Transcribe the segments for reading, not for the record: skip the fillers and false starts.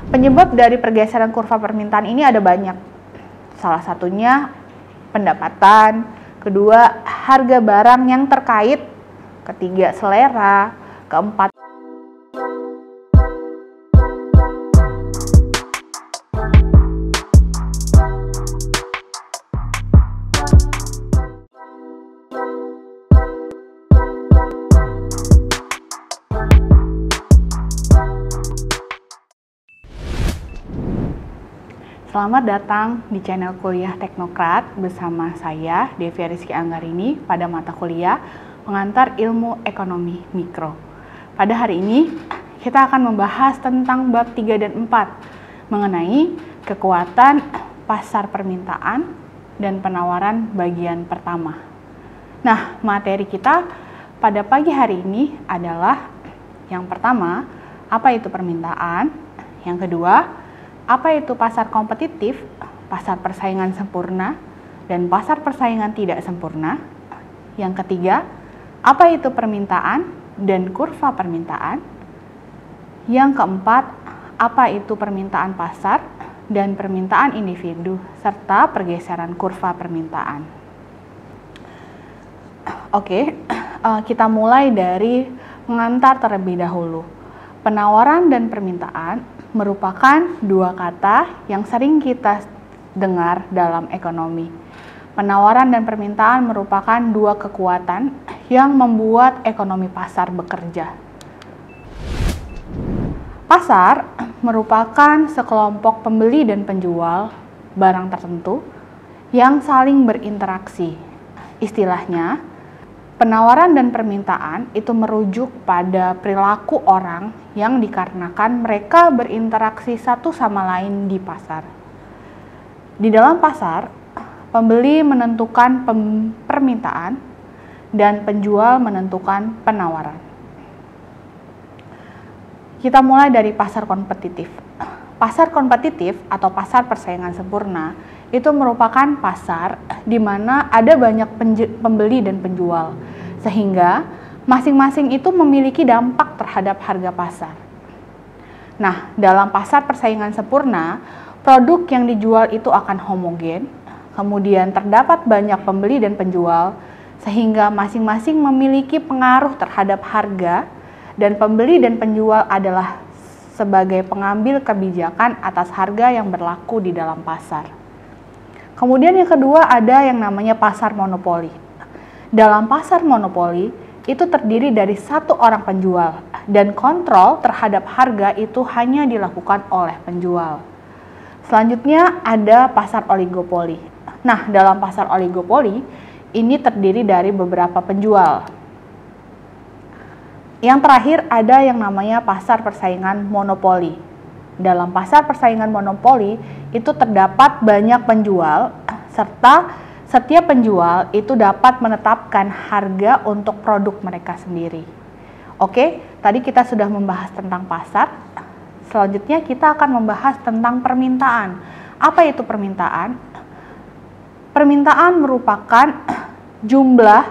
Penyebab dari pergeseran kurva permintaan ini ada banyak. Salah satunya pendapatan, kedua harga barang yang terkait, ketiga selera, keempat Selamat datang di channel Kuliah Teknokrat bersama saya, Devi Rizky Anggarini, pada mata kuliah Pengantar Ilmu Ekonomi Mikro. Pada hari ini, kita akan membahas tentang bab 3 dan 4 mengenai kekuatan pasar permintaan dan penawaran bagian pertama. Nah, materi kita pada pagi hari ini adalah yang pertama, apa itu permintaan? Yang kedua, apa itu pasar kompetitif, pasar persaingan sempurna, dan pasar persaingan tidak sempurna? Yang ketiga, apa itu permintaan dan kurva permintaan? Yang keempat, apa itu permintaan pasar dan permintaan individu, serta pergeseran kurva permintaan? Oke, kita mulai dari pengantar terlebih dahulu. Penawaran dan permintaan merupakan dua kata yang sering kita dengar dalam ekonomi. Penawaran dan permintaan merupakan dua kekuatan yang membuat ekonomi pasar bekerja. Pasar merupakan sekelompok pembeli dan penjual barang tertentu yang saling berinteraksi. Istilahnya, penawaran dan permintaan itu merujuk pada perilaku orang yang dikarenakan mereka berinteraksi satu sama lain di pasar. Di dalam pasar, pembeli menentukan permintaan dan penjual menentukan penawaran. Kita mulai dari pasar kompetitif. Pasar kompetitif atau pasar persaingan sempurna itu merupakan pasar di mana ada banyak pembeli dan penjual, sehingga masing-masing itu memiliki dampak terhadap harga pasar. Nah, dalam pasar persaingan sempurna, produk yang dijual itu akan homogen, kemudian terdapat banyak pembeli dan penjual, sehingga masing-masing memiliki pengaruh terhadap harga, dan pembeli dan penjual adalah sebagai pengambil kebijakan atas harga yang berlaku di dalam pasar. Kemudian yang kedua ada yang namanya pasar monopoli. Dalam pasar monopoli itu terdiri dari satu orang penjual dan kontrol terhadap harga itu hanya dilakukan oleh penjual. Selanjutnya ada pasar oligopoli. Nah, dalam pasar oligopoli ini terdiri dari beberapa penjual. Yang terakhir ada yang namanya pasar persaingan monopoli. Dalam pasar persaingan monopoli itu terdapat banyak penjual serta setiap penjual itu dapat menetapkan harga untuk produk mereka sendiri. Oke, tadi kita sudah membahas tentang pasar. Selanjutnya kita akan membahas tentang permintaan. Apa itu permintaan? Permintaan merupakan jumlah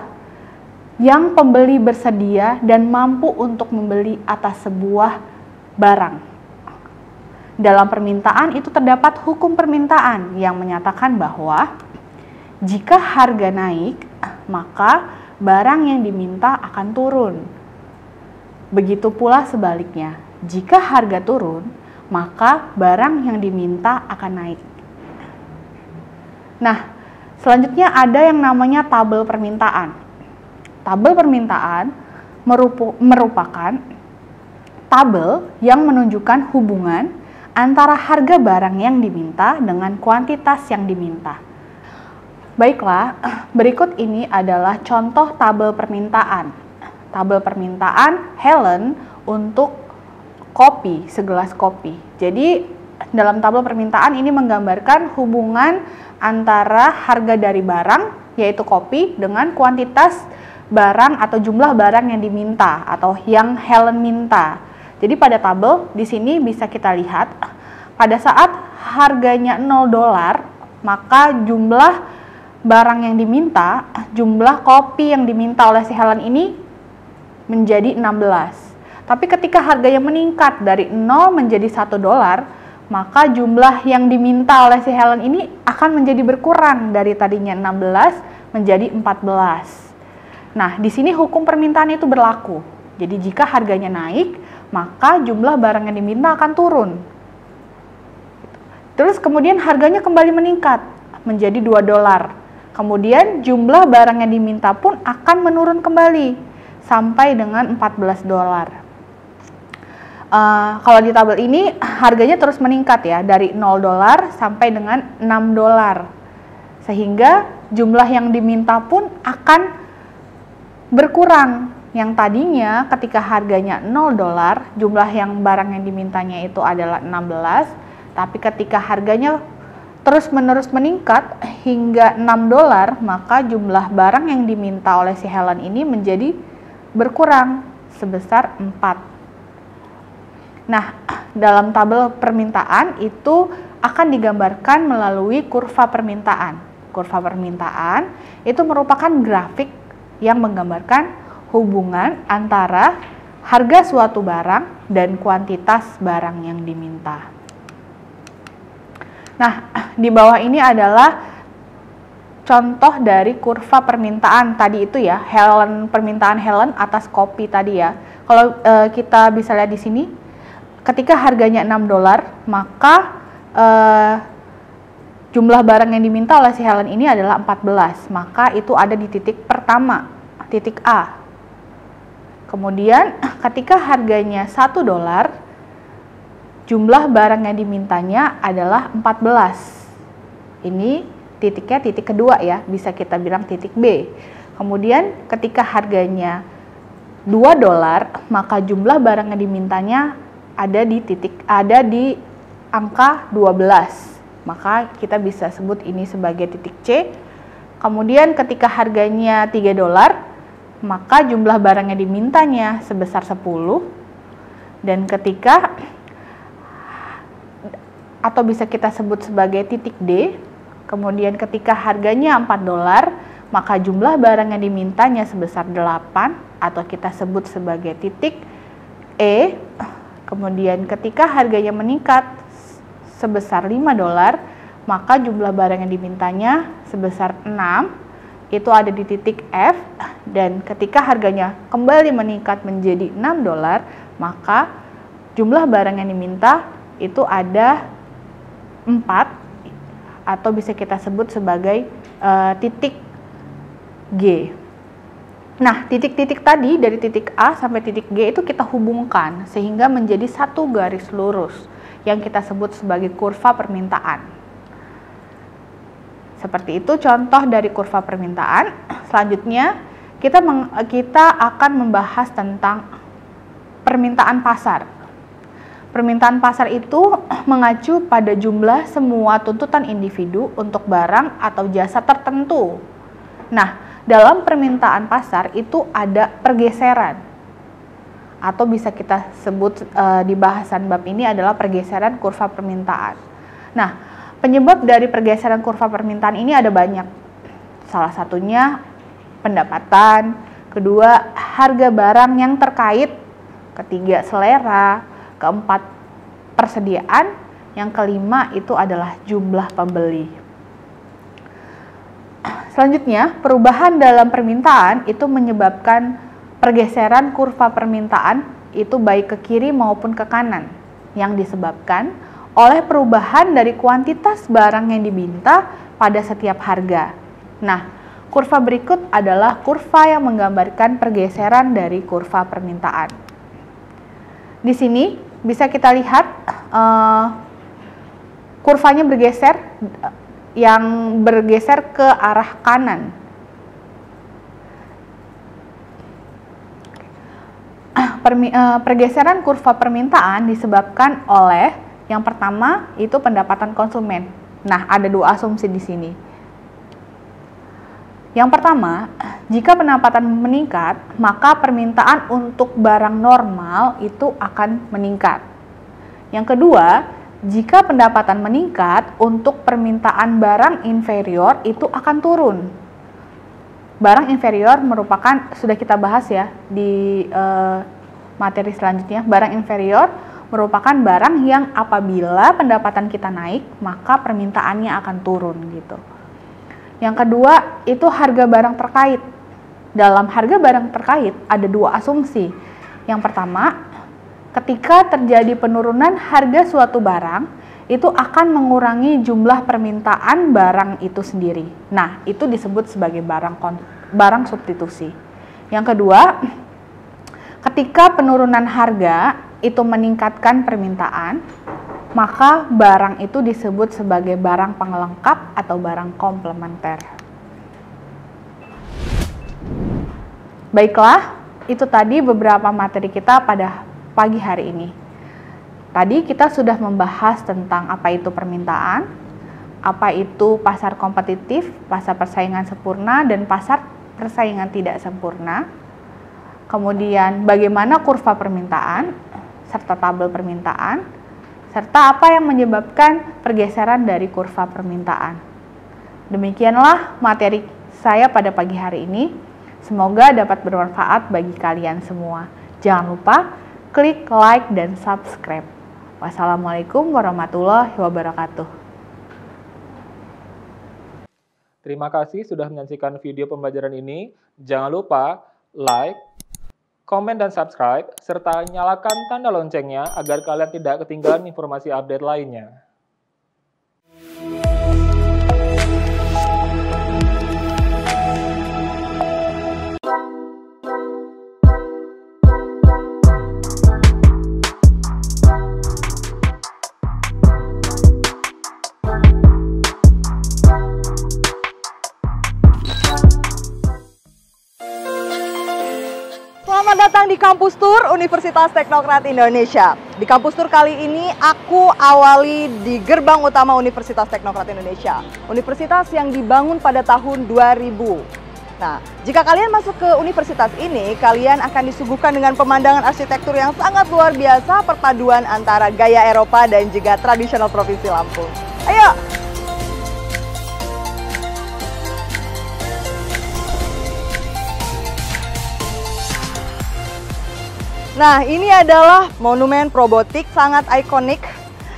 yang pembeli bersedia dan mampu untuk membeli atas sebuah barang. Dalam permintaan itu terdapat hukum permintaan yang menyatakan bahwa jika harga naik, maka barang yang diminta akan turun. Begitu pula sebaliknya, jika harga turun, maka barang yang diminta akan naik. Nah, selanjutnya ada yang namanya tabel permintaan. Tabel permintaan merupakan tabel yang menunjukkan hubungan antara harga barang yang diminta dengan kuantitas yang diminta. Baiklah, berikut ini adalah contoh tabel permintaan. Tabel permintaan Helen untuk kopi, segelas kopi. Jadi, dalam tabel permintaan ini menggambarkan hubungan antara harga dari barang, yaitu kopi, dengan kuantitas barang atau jumlah barang yang diminta atau yang Helen minta. Jadi pada tabel di sini bisa kita lihat pada saat harganya $0, maka jumlah barang yang diminta, jumlah kopi yang diminta oleh si Helen ini menjadi 16. Tapi ketika harganya meningkat dari 0 menjadi $1, maka jumlah yang diminta oleh si Helen ini akan menjadi berkurang dari tadinya 16 menjadi 14. Nah, di sini hukum permintaan itu berlaku. Jadi jika harganya naik, maka jumlah barang yang diminta akan turun. Terus kemudian harganya kembali meningkat menjadi $2. Kemudian jumlah barang yang diminta pun akan menurun kembali sampai dengan $14. Kalau di tabel ini harganya terus meningkat ya, dari $0 sampai dengan $6, sehingga jumlah yang diminta pun akan berkurang. Yang tadinya ketika harganya $0, jumlah yang barang yang dimintanya itu adalah 16, tapi ketika harganya terus-menerus meningkat hingga $6, maka jumlah barang yang diminta oleh si Helen ini menjadi berkurang sebesar 4. Nah, dalam tabel permintaan itu akan digambarkan melalui kurva permintaan. Kurva permintaan itu merupakan grafik yang menggambarkan hubungan antara harga suatu barang dan kuantitas barang yang diminta. Nah, di bawah ini adalah contoh dari kurva permintaan tadi itu ya, permintaan Helen atas kopi tadi ya. Kalau kita bisa lihat di sini, ketika harganya $6, maka jumlah barang yang diminta oleh si Helen ini adalah 14. Maka itu ada di titik pertama, titik A. Kemudian ketika harganya $1, jumlah barang yang dimintanya adalah 14. Ini titiknya titik kedua ya, bisa kita bilang titik B. Kemudian ketika harganya $2, maka jumlah barang yang dimintanya ada di angka 12. Maka kita bisa sebut ini sebagai titik C. Kemudian ketika harganya $3, maka jumlah barang yang dimintanya sebesar 10. Dan ketika, atau bisa kita sebut sebagai titik D, kemudian ketika harganya $4, maka jumlah barang yang dimintanya sebesar 8, atau kita sebut sebagai titik E. Kemudian ketika harganya meningkat sebesar $5, maka jumlah barang yang dimintanya sebesar 6, itu ada di titik F. Dan ketika harganya kembali meningkat menjadi $6, maka jumlah barang yang diminta itu ada 4, atau bisa kita sebut sebagai titik G. Nah, titik-titik tadi dari titik A sampai titik G itu kita hubungkan sehingga menjadi satu garis lurus yang kita sebut sebagai kurva permintaan. Seperti itu contoh dari kurva permintaan. Selanjutnya kita akan membahas tentang permintaan pasar. Permintaan pasar itu mengacu pada jumlah semua tuntutan individu untuk barang atau jasa tertentu. Nah, dalam permintaan pasar itu ada pergeseran, atau bisa kita sebut di bahasan bab ini adalah pergeseran kurva permintaan. Nah, penyebab dari pergeseran kurva permintaan ini ada banyak. Salah satunya pendapatan, kedua harga barang yang terkait, ketiga selera, keempat persediaan, yang kelima itu adalah jumlah pembeli. Selanjutnya, perubahan dalam permintaan itu menyebabkan pergeseran kurva permintaan itu baik ke kiri maupun ke kanan, yang disebabkan oleh perubahan dari kuantitas barang yang diminta pada setiap harga. Nah, kurva berikut adalah kurva yang menggambarkan pergeseran dari kurva permintaan. Di sini bisa kita lihat kurvanya bergeser, yang bergeser ke arah kanan. Pergeseran kurva permintaan disebabkan oleh yang pertama itu pendapatan konsumen. Nah, ada dua asumsi di sini. Yang pertama, jika pendapatan meningkat, maka permintaan untuk barang normal itu akan meningkat. Yang kedua, jika pendapatan meningkat, untuk permintaan barang inferior itu akan turun. Barang inferior merupakan, sudah kita bahas ya di materi selanjutnya, barang inferior merupakan barang yang apabila pendapatan kita naik, maka permintaannya akan turun gitu. Yang kedua, itu harga barang terkait. Dalam harga barang terkait ada dua asumsi. Yang pertama, ketika terjadi penurunan harga suatu barang, itu akan mengurangi jumlah permintaan barang itu sendiri. Nah, itu disebut sebagai barang substitusi. Yang kedua, ketika penurunan harga itu meningkatkan permintaan, maka barang itu disebut sebagai barang pengelengkap atau barang komplementer. Baiklah, itu tadi beberapa materi kita pada pagi hari ini. Tadi kita sudah membahas tentang apa itu permintaan, apa itu pasar kompetitif, pasar persaingan sempurna, dan pasar persaingan tidak sempurna. Kemudian bagaimana kurva permintaan, serta tabel permintaan, serta apa yang menyebabkan pergeseran dari kurva permintaan. Demikianlah materi saya pada pagi hari ini. Semoga dapat bermanfaat bagi kalian semua. Jangan lupa klik like dan subscribe. Wassalamualaikum warahmatullahi wabarakatuh. Terima kasih sudah menyaksikan video pembelajaran ini. Jangan lupa like, komen, dan subscribe, serta nyalakan tanda loncengnya agar kalian tidak ketinggalan informasi update lainnya. Selamat datang di Kampus Tour Universitas Teknokrat Indonesia. Di Kampus Tour kali ini aku awali di gerbang utama Universitas Teknokrat Indonesia. Universitas yang dibangun pada tahun 2000. Nah, jika kalian masuk ke universitas ini, kalian akan disuguhkan dengan pemandangan arsitektur yang sangat luar biasa, perpaduan antara gaya Eropa dan juga tradisional Provinsi Lampung. Ayo! Nah, ini adalah monumen Probotik, sangat ikonik.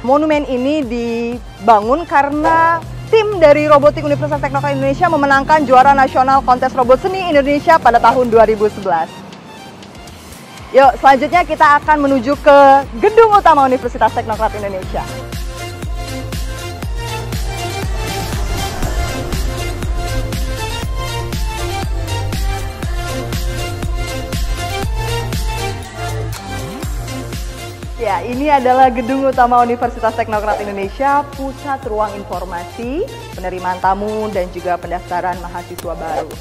Monumen ini dibangun karena tim dari Robotik Universitas Teknokrat Indonesia memenangkan juara nasional kontes robot seni Indonesia pada tahun 2011. Yuk, selanjutnya kita akan menuju ke gedung utama Universitas Teknokrat Indonesia. Ya, ini adalah gedung utama Universitas Teknokrat Indonesia, pusat ruang informasi, penerimaan tamu, dan juga pendaftaran mahasiswa baru.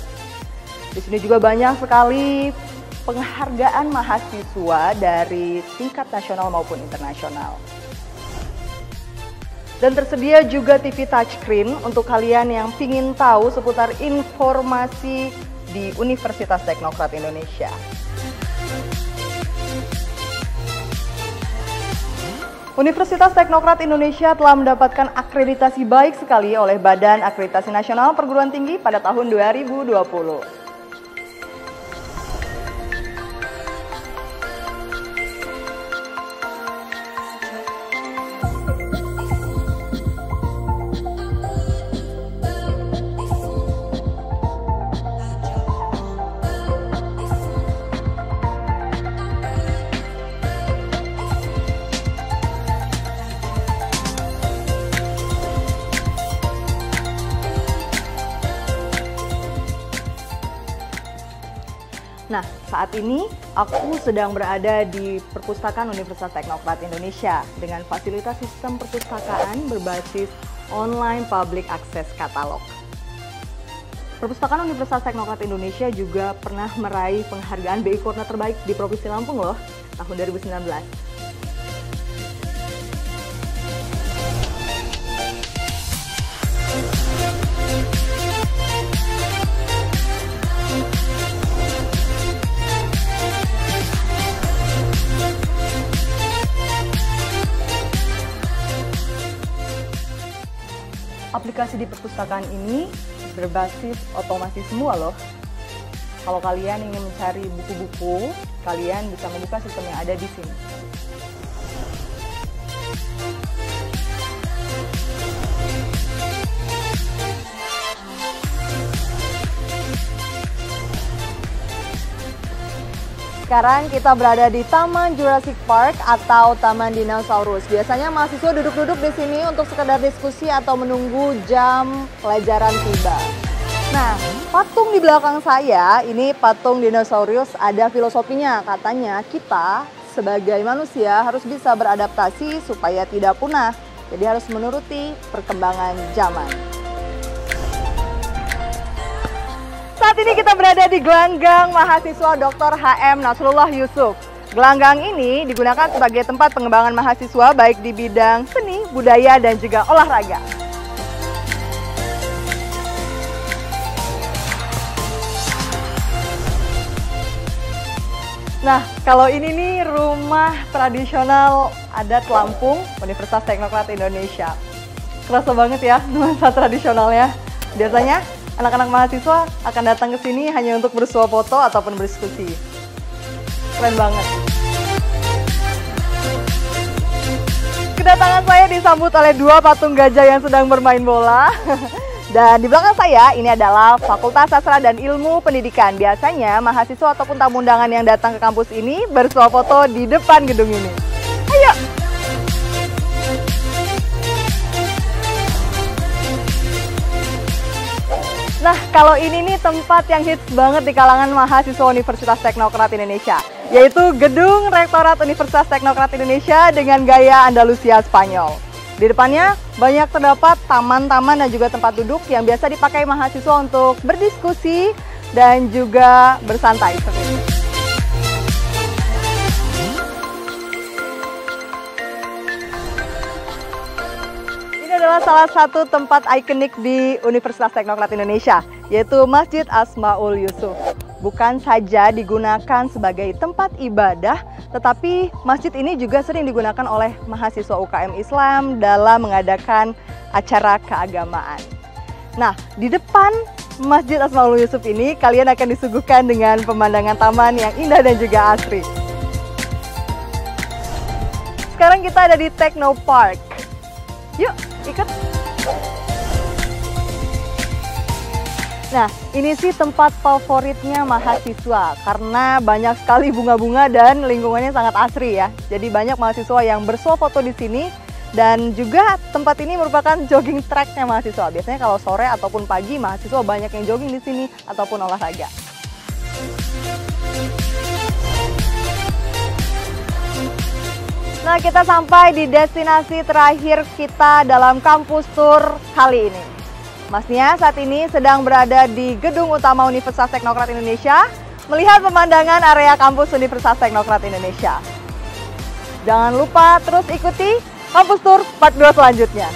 Di sini juga banyak sekali penghargaan mahasiswa dari tingkat nasional maupun internasional. Dan tersedia juga TV touchscreen untuk kalian yang ingin tahu seputar informasi di Universitas Teknokrat Indonesia. Universitas Teknokrat Indonesia telah mendapatkan akreditasi baik sekali oleh Badan Akreditasi Nasional Perguruan Tinggi pada tahun 2020. Nah, saat ini aku sedang berada di Perpustakaan Universitas Teknokrat Indonesia dengan fasilitas sistem perpustakaan berbasis online public access katalog. Perpustakaan Universitas Teknokrat Indonesia juga pernah meraih penghargaan BI Corner terbaik di Provinsi Lampung loh, tahun 2019. Aplikasi di perpustakaan ini berbasis otomasi semua loh. Kalau kalian ingin mencari buku-buku, kalian bisa membuka sistem yang ada di sini. Sekarang kita berada di Taman Jurassic Park atau Taman Dinosaurus. Biasanya mahasiswa duduk-duduk di sini untuk sekedar diskusi atau menunggu jam pelajaran tiba. Nah, patung di belakang saya, ini patung dinosaurus, ada filosofinya. Katanya kita sebagai manusia harus bisa beradaptasi supaya tidak punah. Jadi harus menuruti perkembangan zaman. Saat ini kita berada di gelanggang mahasiswa Dr. H.M. Nasrullah Yusuf. Gelanggang ini digunakan sebagai tempat pengembangan mahasiswa baik di bidang seni, budaya, dan juga olahraga. Nah, kalau ini nih rumah tradisional adat Lampung, Universitas Teknokrat Indonesia. Kerasa banget ya nuansa tradisionalnya. Biasanya anak-anak mahasiswa akan datang ke sini hanya untuk bersuah foto ataupun berdiskusi. Keren banget. Kedatangan saya disambut oleh dua patung gajah yang sedang bermain bola. Dan di belakang saya ini adalah Fakultas Sastra dan Ilmu Pendidikan. Biasanya mahasiswa ataupun tamu undangan yang datang ke kampus ini bersuah foto di depan gedung ini. Ayo! Nah, kalau ini nih tempat yang hits banget di kalangan mahasiswa Universitas Teknokrat Indonesia, yaitu Gedung Rektorat Universitas Teknokrat Indonesia dengan gaya Andalusia Spanyol. Di depannya banyak terdapat taman-taman dan juga tempat duduk yang biasa dipakai mahasiswa untuk berdiskusi dan juga bersantai. Ini adalah salah satu tempat ikonik di Universitas Teknokrat Indonesia, yaitu Masjid Asmaul Yusuf. Bukan saja digunakan sebagai tempat ibadah, tetapi masjid ini juga sering digunakan oleh mahasiswa UKM Islam dalam mengadakan acara keagamaan. Nah, di depan Masjid Asmaul Yusuf ini kalian akan disuguhkan dengan pemandangan taman yang indah dan juga asri. Sekarang kita ada di Techno Park. Yuk, ikut. Nah, ini sih tempat favoritnya mahasiswa karena banyak sekali bunga-bunga dan lingkungannya sangat asri ya. Jadi banyak mahasiswa yang bersuah foto di sini dan juga tempat ini merupakan jogging tracknya mahasiswa. Biasanya kalau sore ataupun pagi mahasiswa banyak yang jogging di sini ataupun olahraga. Nah, kita sampai di destinasi terakhir kita dalam kampus tour kali ini. Mas Nia saat ini sedang berada di Gedung Utama Universitas Teknokrat Indonesia, melihat pemandangan area kampus Universitas Teknokrat Indonesia. Jangan lupa terus ikuti Kampus Tour Part 2 selanjutnya.